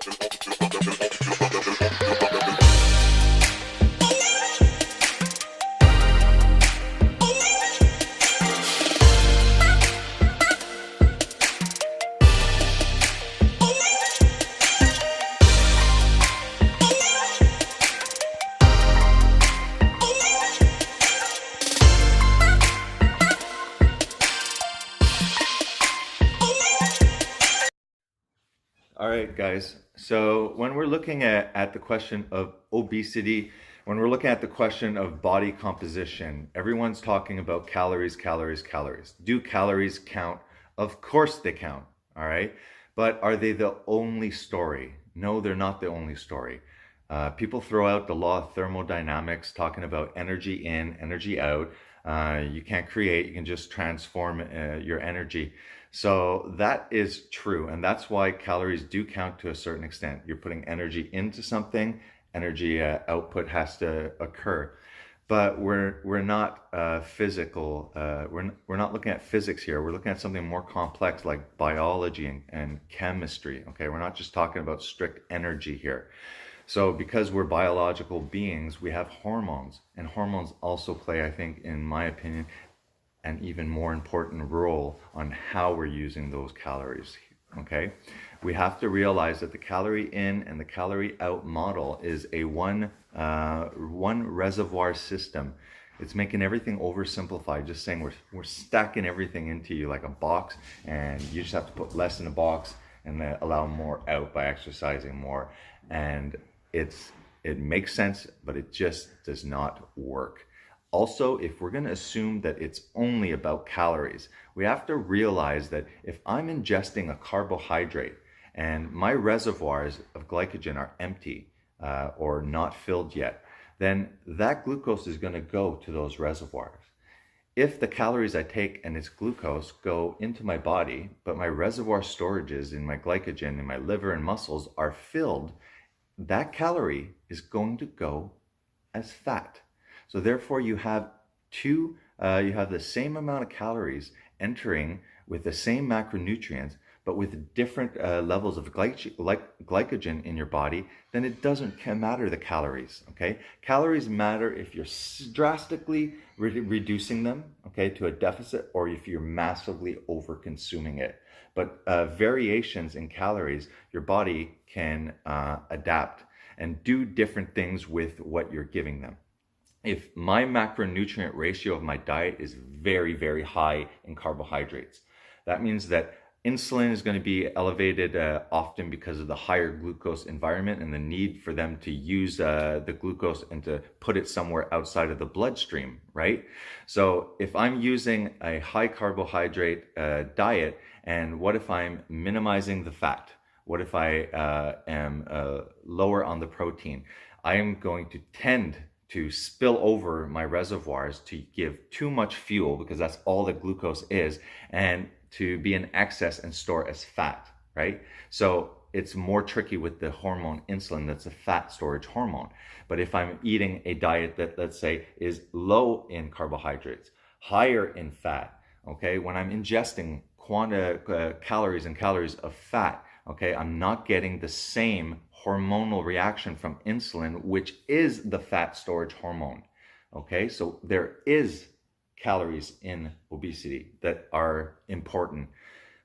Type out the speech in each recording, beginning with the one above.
All right, guys. So when we're looking at the question of obesity, when we're looking at the question of body composition, everyone's talking about calories, calories, calories. Do calories count? Of course they count, all right? But are they the only story? No, they're not the only story. People throw out the law of thermodynamics, talking about energy in, energy out. You can't create, you can just transform your energy. So that is true, and that's why calories do count to a certain extent. You're putting energy into something, energy output has to occur. But we're not physical. We're not looking at physics here. We're looking at something more complex like biology and chemistry. Okay, we're not just talking about strict energy here. So because we're biological beings, we have hormones, and hormones also play, I think, in my opinion, an even more important role on how we're using those calories, okay? We have to realize that the calorie in and the calorie out model is a one reservoir system. It's making everything oversimplified, just saying we're stacking everything into you like a box, and you just have to put less in the box and then allow more out by exercising more. And it makes sense, but it just does not work. Also, if we're going to assume that it's only about calories, we have to realize that if I'm ingesting a carbohydrate and my reservoirs of glycogen are empty or not filled yet, then that glucose is going to go to those reservoirs. If the calories I take and its glucose go into my body, but my reservoir storages in my glycogen in my liver and muscles are filled, that calorie is going to go as fat. So therefore you have you have the same amount of calories entering with the same macronutrients, but with different levels of glycogen in your body, then it doesn't matter the calories, okay? Calories matter if you're drastically reducing them, okay, to a deficit, or if you're massively over-consuming it. But variations in calories, your body can adapt and do different things with what you're giving them. If my macronutrient ratio of my diet is very, very high in carbohydrates, that means that insulin is going to be elevated often because of the higher glucose environment and the need for them to use the glucose and to put it somewhere outside of the bloodstream, right? So if I'm using a high carbohydrate diet, and what if I'm minimizing the fat? What if I am lower on the protein? I am going to tend to spill over my reservoirs to give too much fuel, because that's all that glucose is, and to be in excess and store as fat, right? So it's more tricky with the hormone insulin, that's a fat storage hormone. But if I'm eating a diet that, let's say, is low in carbohydrates, higher in fat, okay, when I'm ingesting calories and calories of fat, okay, I'm not getting the same hormonal reaction from insulin, which is the fat storage hormone. Okay, so there is calories in obesity that are important,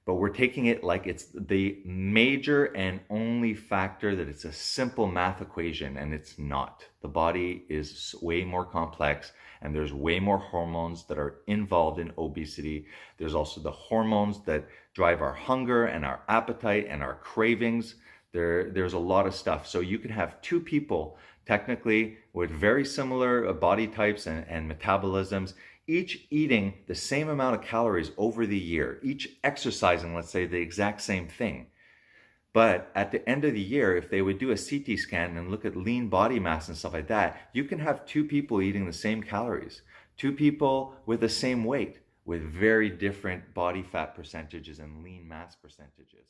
but we're taking it like it's the major and only factor, that it's a simple math equation, and it's not. The body is way more complex, and there's way more hormones that are involved in obesity. There's also the hormones that drive our hunger and our appetite and our cravings. There's a lot of stuff. So you can have two people technically with very similar body types and metabolisms, each eating the same amount of calories over the year, each exercising, let's say, the exact same thing. But at the end of the year, if they would do a CT scan and look at lean body mass and stuff like that, you can have two people eating the same calories, two people with the same weight, with very different body fat percentages and lean mass percentages.